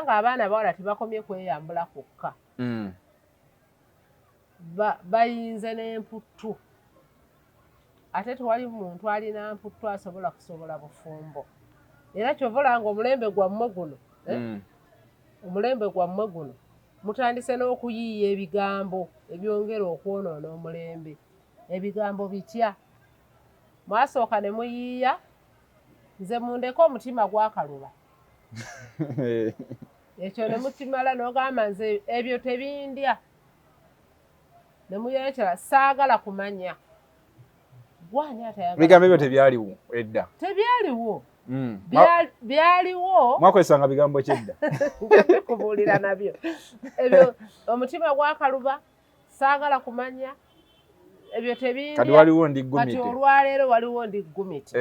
nga abaana bawala tebakomye kweyambula kwokka. Bayinze n'emputtu. Ate tewali muntu alina mputtu asobola kusobola bufumbo. Era kyovola nga omulembe gwammwe guno mutandise n'okuyiiya ebigambo ebyongera okwonoona omulembe. Ebigambo bitya? Mwasooka ne muyiiya nze mundeko omutima gwakaluba. Ekyo ne mukimala n'ogamba nze ebyo tebindya. Ne muyerekera saagala kumanya. Gwani atayagala. Bigambo ebyo tebyaliwo edda. Tebyaliwo. Byaliwo. Mwakozesanga bigambo kyedda. Kubuulira nabyo. Ebyo omutima gwakaluba, saagala kumanya. Ebyo tebindya. Kati waliwo ndi ggumite. Kati olwaleero waliwo ndi ggumite.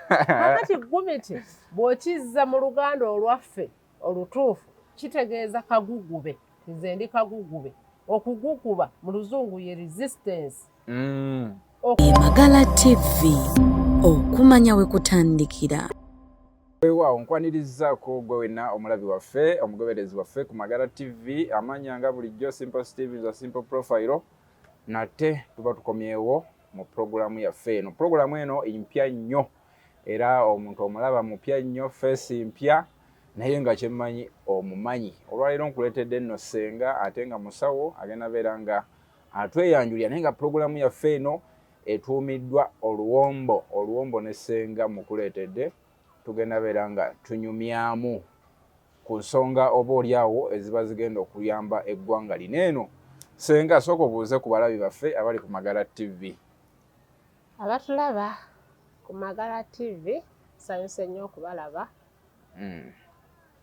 Kakati ggumite bw'okizza mu Luganda olwaffe olutuufu kitegeeza kagugube. Nze ndi kagugube. Okugukuba mu Luzungu ye resistance. Magala TV okumanya we kutandikira. Weewaawo nkwanirizaako gwe wenna omulabi waffe omugoberezi waffe ku Magala TV amanyanga bulijjo Simple Steve za Simple Profile. Nate tuba tukomyewo mu programu yaffe eno. Programu eno mpya nnyo era omuntu omulaba mupya nnyo, face mpya naye nga kyemmanyi omumanyi. Olwaleero nkuleetedde nno Ssenga ate nga musawo agenda beera nga atweyanjulira naye nga programu yaffe eno etuumiddwa Oluwombo. Oluwombo ne Ssenga mukuleetedde tugenda beera nga tunyumyamu ku nsonga oba oliawo eziba zigenda okuyamba eggwanga lino eno. Ssenga sooka obuuze ku balabi baffe abali ku Magala TV. Abatulaba ku Magala TV nsanyuse nnyo okubalaba.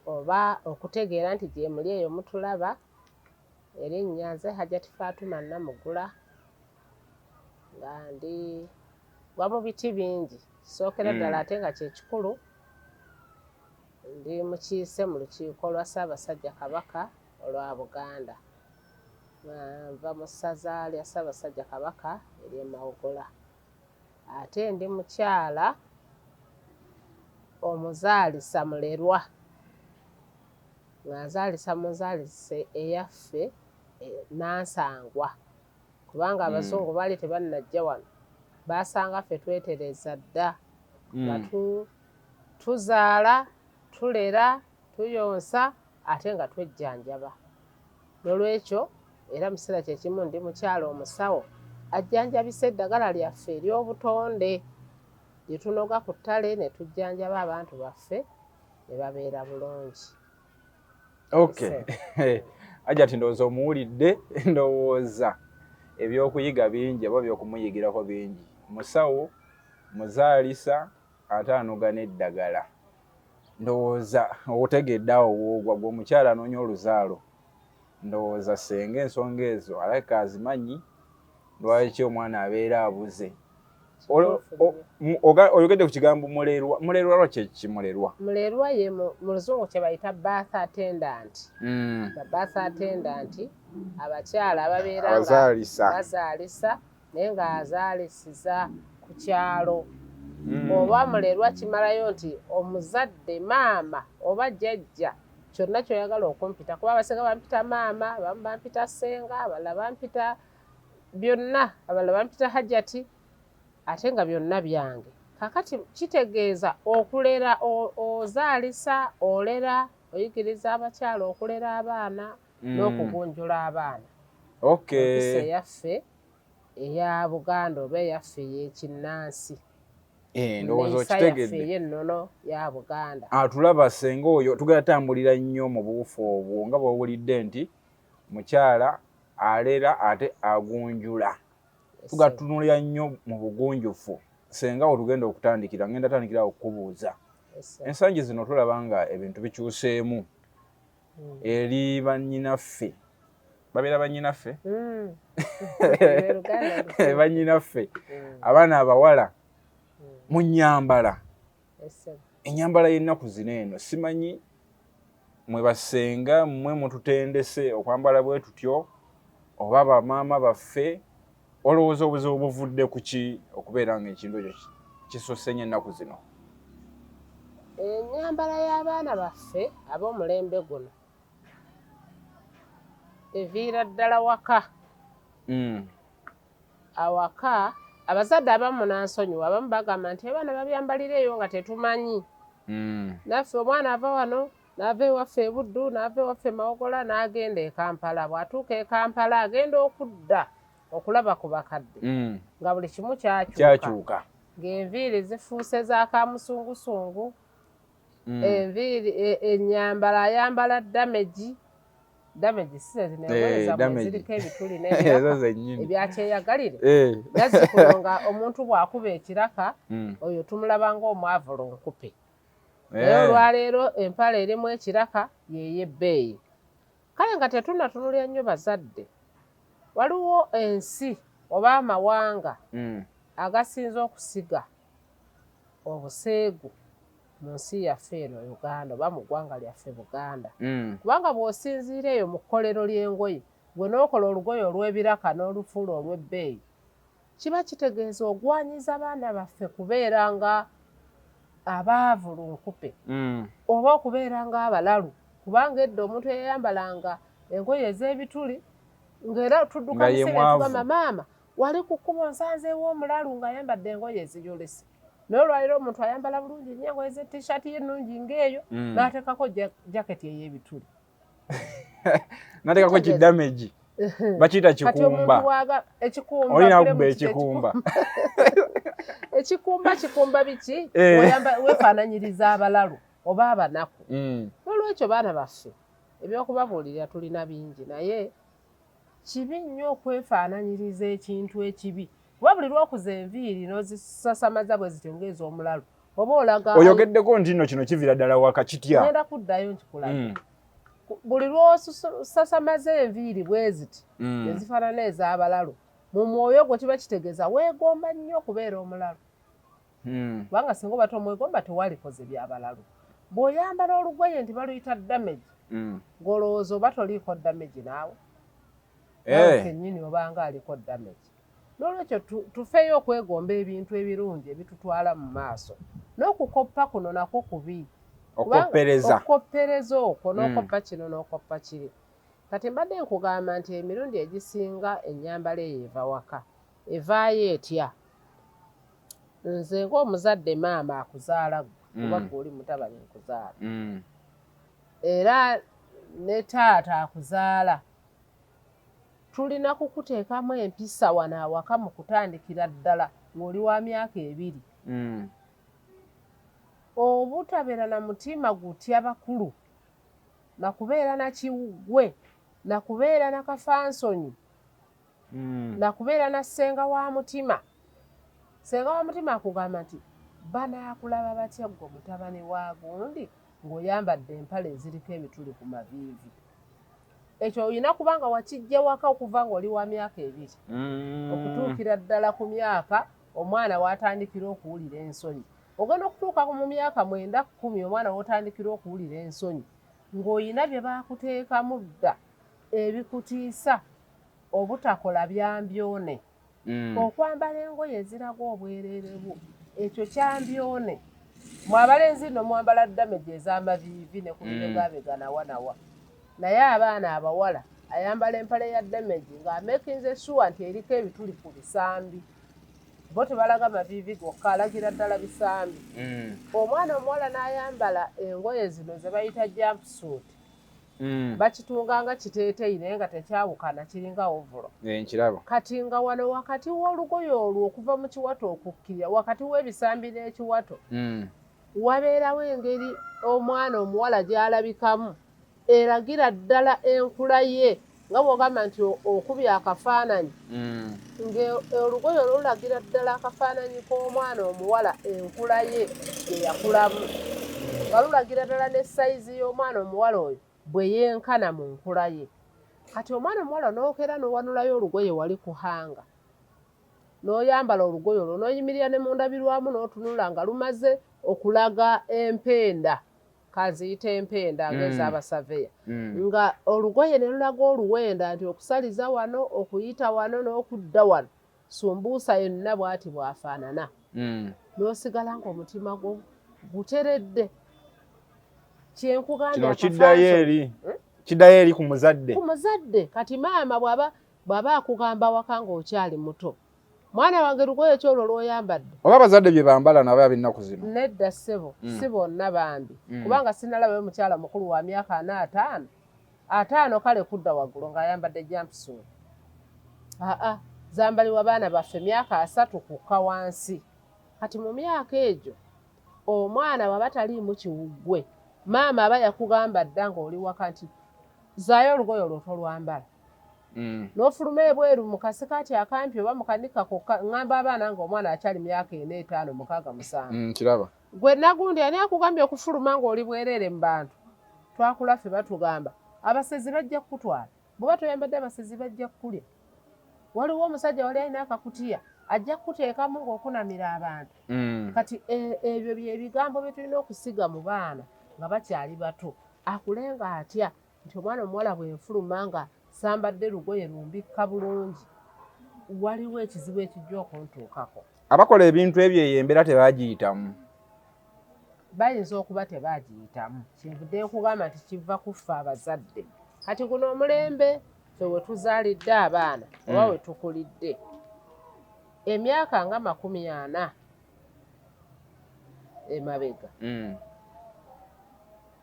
Oba okutegeera nti gye muli eyo mutulaba. Erinnya nze Hajjati Fatuma Namugula nga ndi gwa mu biti bingi kisookera ddala ate nga kyekikulu ndi mukiise mu lukiiko lwa Ssaabasajja Kabaka olwa Buganda. Nva mu ssaza lya Ssaabasajja Kabaka ery'e Mawogola. Ate ndi mukyala omuzaalisa mulerwa nga nzaalisa muzaalise eyaffe Nansangwa kubanga abazungu baali tebannajja wano baasanga ffe twetereza dda nga tuzaala tulera tuyonsa ate nga twejjanjaba. Nolwekyo era mukiseera kyekimu ndi mukyala omusawo ajjanjabisa eddagala lyaffe ery'obutonde lye tunoga ku ttale ne tujjanjaba abantu baffe ne babeera bulungi. Okay. Hajjati ndowooza omuwulidde ndowooza ebyokuyiga bingi oba byokumuyigirako bingi. Musawo muzaalisa ate anoga n'eddagala. Ndowooza otegedde awo woogwa gwe omukyala anoonya oluzaalo. Ndowooza Ssenga ensonga ezo alabika azimanyi lwaki omwana abeera abuze. Oyogedde ku kigambo mulerwa. Mulerwa lwaki kimulerwa? Mulerwa ye mu Luzungu kye bayita birth attendant. Birth attendant abakyala ababeera bazaalisa naye nga azaalisiza ku kyalo. Oba mulerwa kimalayo nti omuzadde maama oba jjajja kyonna kyoyagala okumpita kuba abasinga bampita maama, abamu bampita Ssenga, abalala bampita byonna, abalala bampita Hajjati ate nga byonna byange. Kakati kitegeeza okulera ozaalisa olera oyigiriza abakyala okulera abaana n'okugunjula abaana. Empisa yaffe eya Buganda oba eyaffe ey'ekinnansi. Ndowooza okitegedde. Eyaffe ey'ennono ya Buganda. Atulaba Ssenga oyo tugenda tambulira nnyo mu buufu obwo nga bw'owulidde nti mukyala alera ate agunjula. Tugatunulira nnyo mu bugunjufu. Ssenga awo tugenda okutandikira ngenda tandikira okukubuuza. Ensangi zino tulaba nga ebintu bikyuseemu eri bannyinaffe. Babeera bannyinaffe? Bannyinaffe. Abaana abawala mu nnyambala. Ennyambala y'ennaku zino eno simanyi mwe Bassenga mmwe mututendese okwambala bwe tutyo oba bamaama baffe olowooza obuzibu buvudde ku ki okubeera nga ekintu ekyo kisusse nnyo ennaku zino? ennyambala y'abaana baffe ab'omulembe guno eviira ddala waka. Awaka abazadde abamu nansonyiwa, abamu bagamba nti abaana babyambalireeyo nga tetumanyi. Naffe omwana ava wano n'ava ewaffe e Buddu n'ava ewaffe e Mawogola n'agenda e Kampala. Bw'atuuka e Kampala agenda okudda okulaba ku bakadde nga buli kimu kyakyuka, ng'enviiri zifuuse za kamusungusungu, enviiri ennyambala ayambala damagi ziriko ebituli ebyakyeyagalire nazzikuno nga omuntu bw'akuba ekiraka oyo tumulaba ng'omwavula nkupe. Naye olwaleero empala erimu ekiraka yey'ebbeeyi. Kale nga tetunatunulira nnyo bazadde, waliwo ensi oba amawanga agasinze okusiga obuseegu mu nsi yaffe eno Uganda oba mu ggwanga lyaffe Buganda. Kubanga bw'osinziira eyo mu kkolero ly'engoye, gwe n'okola olugoye olw'ebiraka n'olufuula olw'ebbeeyi, kiba kitegeeza ogwanyiza abaana baffe kubeera nga abaavu lunkupe oba okubeera nga abalalu. Kubanga edda omuntu eyayambalanga engoye ez'ebituli ng'era tudduka musebe tugamba maama wali ku kkubo nsanzeewo omulalu ng'ayambadde engoye eziyolese. Naye olwaliro omuntu ayambala bulungi nnyo engoye z-t-shirt ye ennungi ng'eyo n'ateekako jaketi ey'ebituli. N'ateekako kidamagi bakiyita kikumba. Olina okuba ekikumba. Ekikumba biki? Weefaananyiriza abalalu oba abanaku. N'olwekyo baana baffe ebyokubabuulira tulina bingi, naye kibi nnyo okwefaananyiriza ekintu ekibi. Kuba buli lw'okuza enviiri n'ozisasamaza bwe zityo ng'ez'omulalu oba olaga oyogeddeko nti nno kino kiviira ddala waka kitya. Ngenda kuddayo nkikulabe. Buli lw'osasamaza enviiri bwe ziti ezifaanana ez'abalalu, mu mwoyo gwe kiba kitegeeza weegomba nnyo okubeera omulalu. Kubanga singa oba tomwegomba tewalikoze byabalalu. Bw'oyambala olugoye nti baluyita damagi, ng'olowooza oba toliiko damagi naawe kennyini obanga aliko damagi. N'olwekyo tufeeyo okwegomba ebintu ebirungi ebitutwala mu maaso. N'okukoppa kuno nakwo kubi. Okukoppereza okwo n'okoppa kino n'okoppa kiri. Kati mbadde nkugamba nti emirundi egisinga ennyambala eyo eva waka. Evaayo etya? Nze ng'omuzadde maama akuzaala kuba gw'oli mutabani nkuzaala. Era ne taata akuzaala. Tulina kukuteekamu empisa wano awaka mu kutandikira ddala ng'oli wa myaka 2. Obutabeera na mutima gutya bakulu, na kubeera na kiwuggwe, na kubeera na kafansonyi, na kubeera na ssenga wa mutima. Ssenga wa mutima akugamba nti banaakulaba batya ggwe mutabani wa gundi ng'oyambadde empale eziriko ebituli ku maviivi. Ekyo olina kubanga wakijja waka okuva ng'oli wa myaka 2 okutuukira ddala ku myaka omwana w'atandikira okuwulira ensonyi. Ogenda okutuuka mu myaka 9, 10 omwana w'otandikira okuwulira ensonyi ng'olina bye baakuteekamu dda ebikutiisa obutakola byambyone. Okwambala engoye eziraga obwereerebu ekyo kyambyone. Mwabalenzi nno mwambala damagi ez'amaviivi ne ku bibegabeganawa. Naye abaana abawala ayambala empale ya damagi ng'amekinze sure nti eriko ebituli ku bisambi. Bo tebalaga maviivi gokka, alagira ddala bisambi. Omwana omuwala n'ayambala engoye zino ze bayita jumpsuit. Bakitunganga kiteeteeyi naye nga tekyawukana kiringa ovulo. Nkiraba. Kati nga wano wakati w'olugoye olwo okuva mu kiwato okukkirira wakati w'ebisambi n'ekiwato wabeerawo engeri omwana omuwala gy'alabikamu eragira ddala enkula ye nga bw'ogamba nti okubye akafaananyi olugoye olulagira ddala akafaananyi k'omwana omuwala enkula ye gye yakulamu nga lulagira ddala ne sayizi y'omwana omuwala oyo bwe yenkana mu nkula ye. Kati omwana omuwala n'okera n'owanulayo olugoye wali kuhanga n'oyambala olugoye olwo n'oyimirira ne mu ndabirwamu n'otunula nga lumaze okulaga empenda, kaziyita empenda ng'ez'abasaveya, nga olugoye ne lulaga oluwenda nti okusaliza wano, okuyita wano n'okudda wano, sumbuusa yonna bw'ati bw'afaanana. N'osigala ng'omutima gwo guteredde kyenkugambye kiddayo eri ku muzadde kati maama bw'aba akugamba waka ng'okyali muto mwana wange lugoye kyolwo lw'oyambadde oba abazadde bye bambala nabo ab'ennaku zino nedda ssebo si bonna bambi kubanga sinalabayo mukyala mukulu wa myaka 45 kale kudda waggulu ng'ayambadde jumpsuit zambalibwa baana baffe myaka 3 kukka wansi kati mu myaka egyo omwana bw'aba taliimu kiwuggwe maama aba yakugamba dda ng'oli waka nti zaayo olugoye olwo tolwambala n'ofuluma ebweru mu kasikaati akampi oba mu kanika kokka ŋŋamba abaana ng'omwana akyali myaka 4, 5, 6, 7 kiraba gwe nagundi ani akugambye okufuluma ng'oli bwereere mu bantu twakula ffe batugamba abasezi bajja kukutwala bw'oba toyambadde abasezi bajja kukulya waliwo omusajja wali alina akakutiya ajja kukuteekamu ng'okunamira abantu kati ebyo byebigambo bye tulina okusiga mu baana nga bakyali bato akulenga atya nti omwana omuwala bwenfuluma nga sambadde lugoye lumbikka bulungi waliwo ekizibu ekijja okuntuukako abakola ebintu ebyo eyo embeera tebaagiyitamu bayinza okuba tebaagiyitamu kyenvudde nkugamba nti kiva kuffa abazadde kati guno omulembe ffe we tuzaalidde abaana oba we tukulidde emyaka nga 40 emabega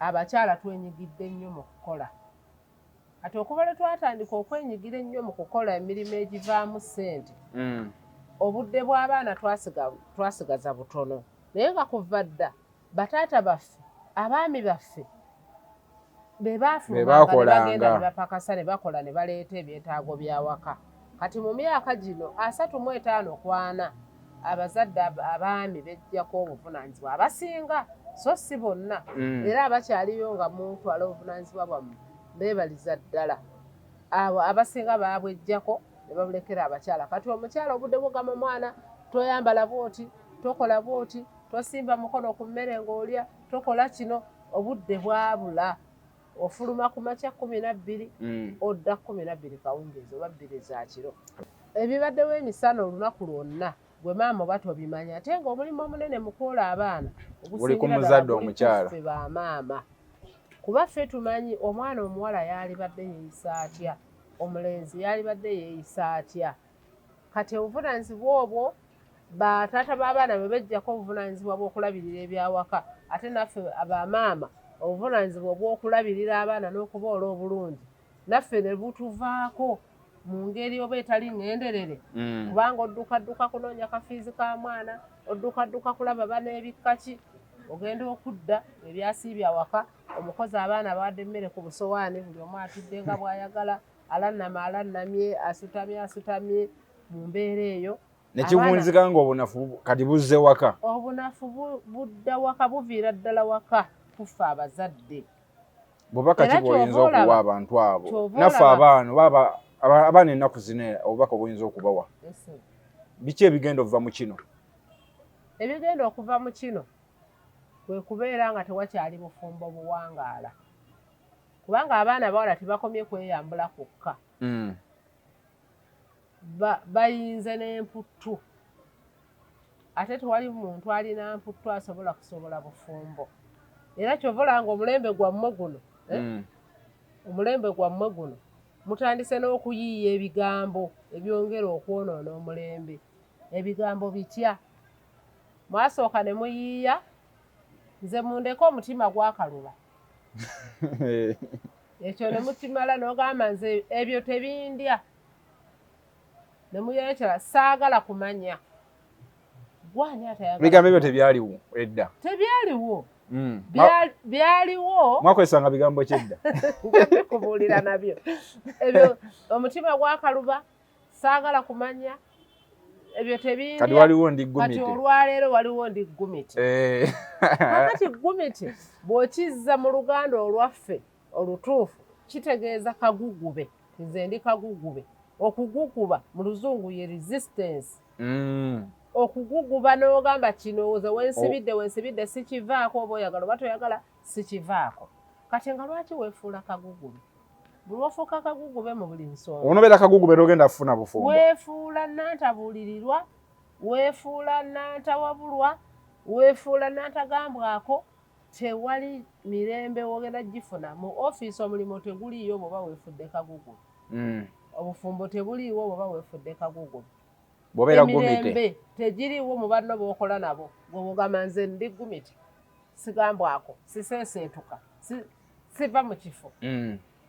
abakyala twenyigidde nnyo mu kukola ati okuva lwe twatandika okwenyigira ennyo mu kukola emirimu egivaamu ssente obudde bw'abaana twasigaza butono naye nga kuva dda bataata baffe abaami baffe be baafulumanga ne bagenda ne bapakasa ne bakola ne baleeta ebyetaago byawaka kati mu myaka gino 35 kwana abazadde abaami bejjako obuvunaanyizibwa abasinga so si bonna era abakyaliyo nga mutwala obuvunaanyizibwa bwammwe beebaliza ddala abo abasinga baabwejjako ne babulekera abakyala kati omukyala obudde bugamba mwana toyambala bwoti tokola bwoti tosimba mukono ku mmere ng'olya tokola kino obudde bwabula ofuluma ku makya 12 odda 12 kawungeezi oba 2 za kiro ebibaddewo emisana olunaku lwonna gwe maama oba tobimanya ate ng'omulimu omunene mu kwola abaana buli ku muzadde omukyala ffe bamaama kuba ffe tumanyi omwana omuwala yalibadde yeeyisa atya omulenzi yalibadde yeeyisa atya kati obuvunaanyizibwa obwo bataata b'abaana bwe bejjako obuvunaanyizibwa bw'okulabirira ebyawaka ate naffe abamaama obuvunaanyizibwa obw'okulabirira abaana n'okuboola obulungi naffe ne butuvaako mu ngeri oba etali ŋŋenderere kubanga oddukadduka kunoonya kafiizi ka mwana oddukadduka kulaba baneebikka ki ogenda okudda ebyasiibye awaka omukozi abaana bawadde emmere ku busowaani buli omu atudde nga bw'ayagala alannamye asutamye mu mbeera eyo nekibunzika nga obunafu kati buzze waka obunafu budda waka buviira ddala waka kuffe abazadde bw'oba kati bw'oyinza okuwa abantu abo naffe abaana ennaku zino obubaka buyinza okubawa biki ebigenda okuva mu kino ebigenda okuva mu kino kwe kubeera nga tewakyali bufumbo buwangaala kubanga abaana bawala tebakomye kweyambula kwokka bayinze n'emputtu ate tewali muntu alina mputtu asobola bufumbo era kyovola nga omulembe gwammwe guno mutandise n'okuyiiya ebigambo ebyongera okwonoona omulembe ebigambo bitya mwasooka ne muyiiya nze mundeko omutima gwakaluba ekyo ne mukimala n'ogamba nze ebyo tebindya ne muyerekera saagala kumanya gwani atayagala bigambo ebyo tebyaliwo edda tebyaliwo byaliwo mwakozesanga bigambo kyedda kubuulira nabyo ebyo omutima gwakaluba saagala kumanya ebyo tebindya kati waliwo ndi gumite kati olwaleero waliwo ndi gumite kakati gumite bw'okizza mu luganda olwaffe olutuufu kitegeeza kagugube nze ndi kagugube okuguguba mu luzungu ye resistance okuguguba n'ogamba kino ze wensibidde sikivaako oba oyagala oba toyagala sikivaako kati nga lwaki weefuula kagugube buli ofuuka kagugube mu buli nsonga onobeera kagugube n'ogenda kufuna bufumbo weefuula nantabuulirirwa weefuula nantawabulwa weefuula nantagambwako tewali mirembe wogenda gifuna mu office omulimu teguliyo bwoba weefudde kagugu obufumbo tebuliiwo bwoba weefudde kagugu emirembe tegiriiwo mu banno b'okola nabo gwebugamba nze ndi gumiti sigambwako siseeseetuka siva mu kifo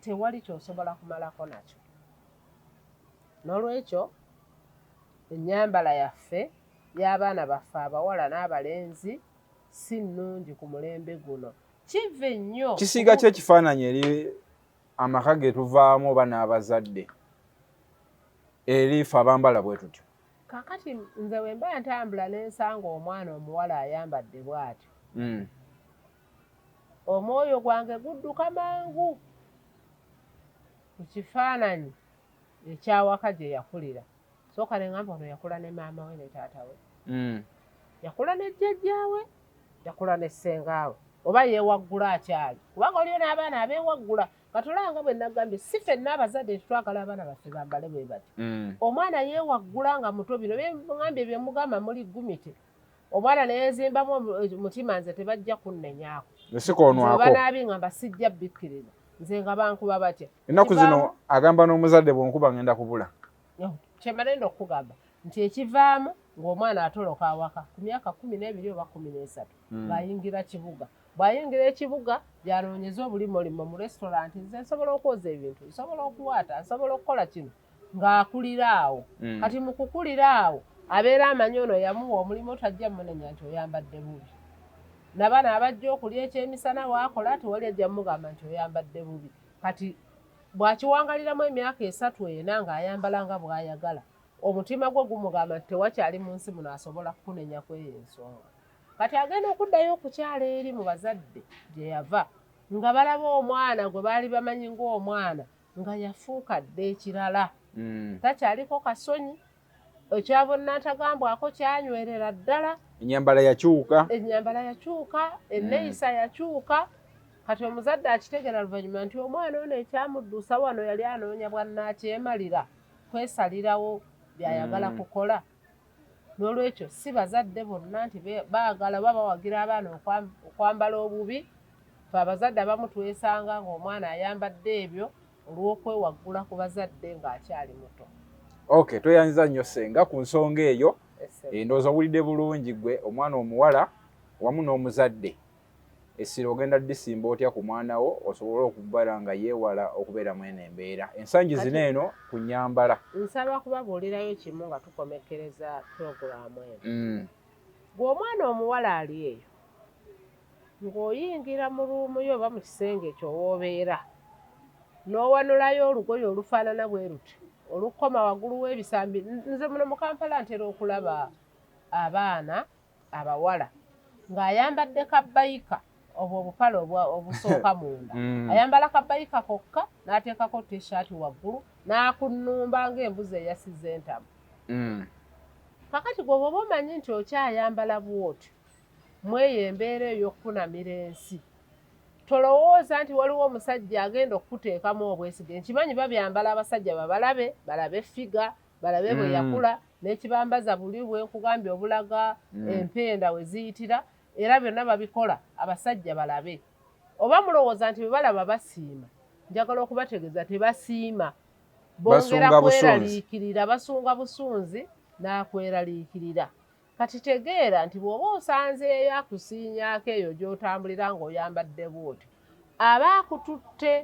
tewali kyosobola kumalako nakyo n'olwekyo ennyambala yaffe y'abaana baffe abawala n'abalenzi si nnungi ku mulembe guno kive nnyo kisiiga kyo ekifaananyi eri amaka ge tuvaamu oba n'abazadde eri ffe abambala bwe tutyo kakati nze bwe mba ntambula n'ensanga omwana omuwala ayambadde bw'atyo omwoyo gwange gudduka mangu ku kifaananyi ekyawaka gye yakulira sooka ne ngamba ono yakula ne maama we ne taata we yakula ne jjajjaawe yakula ne ssengaawe oba yeewaggula akyali kubanga oliyo n'abaana abeewaggula katolanga bwe nagambye si ffenna abazadde tetwagala abaana baffe bambale bwe bati omwana yeewaggula nga muto bino ngambye bye mugamba muli gumite omwana neezimbamu omutima nze tebajja kunnenyaako oba naabi ngamba sijja bikkiriza nze nga bankuba batya ennaku zino agamba n'omuzadde bw'onkuba ngenda kubula kyemalenda okugamba nti ekivaamu ng'omwana atoloka awaka ku myaka 12 oba 13 ng'ayingira kibuga bw'ayingira ekibuga gy'anoonyeza obulimolimo mu restaurant nze nsobola okwoza ebintu nsobola okuwaata nsobola okukola kino ng'akulira awo kati mu kukulira awo abeera amanyi ono yamuwa omulimu tajja munenya nti oyambadde bubi nabaana abajja okulya ekyemisana waakola tewali ajja mugamba nti oyambadde bubi kati bw'akiwangaliramu emyaka 3-4 ng'ayambala nga bw'ayagala omutima gwe gumugamba nti tewakyali mu nsi muno asobola kukunenya kweyo ensonga kati agenda okuddayo okukyala eri mu bazadde gye yava nga balaba omwana gwe baali bamanyi ng'omwana nga yafuuka dde ekirala takyaliko kasonyi ekyabonna ntagambwako kyanywerera ddala ennyambala yakyuka enneeyisa yakyuka kati omuzadde akitegera luvannyuma nti omwana ono ekyamudduusa wano yali anoonya bwannaakyemalira kwesalirawo byayagala kukola n'olwekyo si bazadde bonna nti baagala oba bawagira abaana okwambala obubi fe abazadde abamu twesanga ng'omwana ayambadde ebyo olw'okwewaggula ku bazadde ng'akyali muto okay tweyanziza nnyo senga ku nsonga eyo endowooza owulidde bulungi gwe omwana omuwala wamu n'omuzadde essira ogenda disimba otya ku mwana wo osobole okubala nga yeewala okubeera mwene embeera ensangi zino eno ku nnyambala nsaba kubabuulirayo kimu nga tukomekkereza puroguramu eno gwe omwana omuwala ali eyo ng'oyingira mu ruumu yo oba mu kisenge ekyo woobeera n'owanulayo olugoye olufaanana bwe ruti olukoma waggulu w'ebisambi nze muno mu Kampala ntera okulaba abaana abawala ng'ayambadde kabbayika obwo obupale obusooka munda ayambala kabbayika kokka n'ateekako t-shirt waggulu n'akunnumba ng'embuzi eyasizza entamu kakati gwe bw'oba omanyi nti okyayambala bw'otyo mweyo embeera ey'okukunamira ensi tolowooza nti waliwo omusajja agenda okukuteekamu obwesige nkimanyi babyambala abasajja balabe figa balabe bwe yakula n'ekibambaza buli bwe nkugambye obulaga empenda we ziyitira era byonna babikola abasajja balabe oba mulowooza nti bwe balaba basiima njagala okubategeeza tebasiima bongera kweraliikirira basunga busunzi n'akweraliikirira kati tegeera nti bw'oba osanzeeyo akusiinyaako eyo gy'otambulira ng'oyambadde bw'otyo aba akututte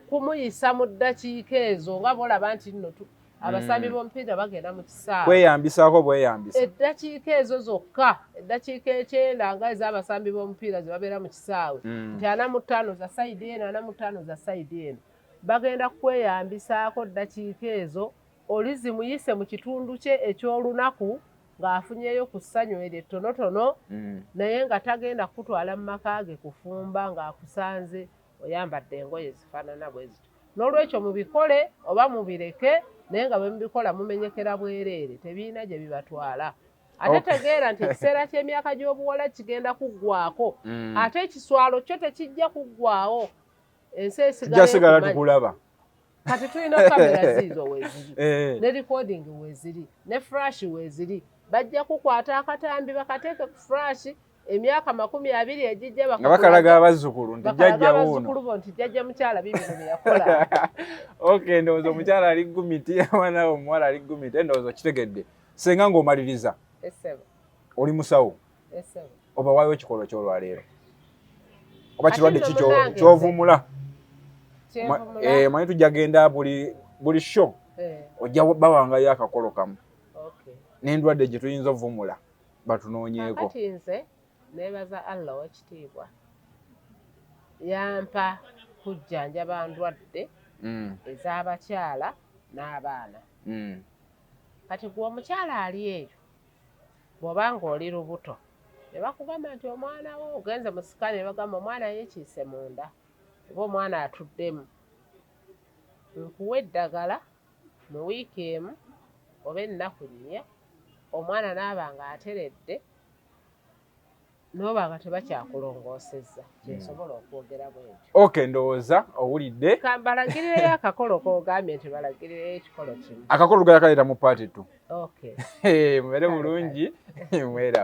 kumuyisa mu ddakiika ezo nga bw'olaba nti nno abasambi b'omupiira bagenda mu kisaawe kweyambisaako bweyambisa eddakiika ezo zokka eddakiika 9 nga ez'abasambi b'omupiira ze babeera mu kisaawe nti 45 za sayidi eno 45 za sayidi eno bagenda kweyambisaako ddakiika ezo oli zimuyise mu kitundu kye eky'olunaku ng'afunyeyo ku ssanyu eryo ettonotono naye nga tagenda kutwala mu maka ge kufumba ng'akusanze oyambadde engoye zifaanana bwe zityo n'olwekyo mubikole oba mubireke naye nga bwe mubikola mumenyekera bwereere tebiina gye bibatwala ate tegeera nti ekiseera ky'emyaka gy'obuwala kigenda kuggwaako ate ekiswalo kyo tekijja kuggwaawo ensi esigala tukulaba kati tulina kamera ziizo weeziri ne recording weeziri ne flash weeziri bajja kukwata akatambi bakateeke ku flash emyaka 20 ejijja nga bakalaga abazzukulu nti jjajja wuuno abazzukulu bo nti jjajja mukyala bibino bye yakola. Okay, ndowooza omukyala ali Gumiti abaana omuwala ali Gumiti ndowooza kitegedde. Senga ng'omaliriza oli musawo oba waayo ekikolwa ky'olwaleero oba kirwadde ki ky'ovumula? Manyi tujja genda buli show ojja bawangayo akakolo kamu n'endwadde gye tuyinza ovumula batunoonyeeko. Kati nze neebaza Allah w'ekitiibwa yampa kujjanjaba ndwadde ez'abakyala n'abaana. Kati gwe omukyala ali eyo bw'oba ng'oli lubuto ne bakugamba nti omwana wo ogenze mu sikaani ne bagamba omwana yeekiise munda oba omwana atuddemu, nkuwa eddagala mu wiiki emu oba ennaku 4 omwana n'aba nga ateredde n'oba nga tebakyakulongoosezza kyensobola okwogera bwentyo. Okay, ndowooza owulidde. Balagirireyo akakolo k'ogambye nti balagirireyo ekikolo kimu. Akakolo gayakaleeta mu paati tu. Okay. Mubeere bulungi mwera.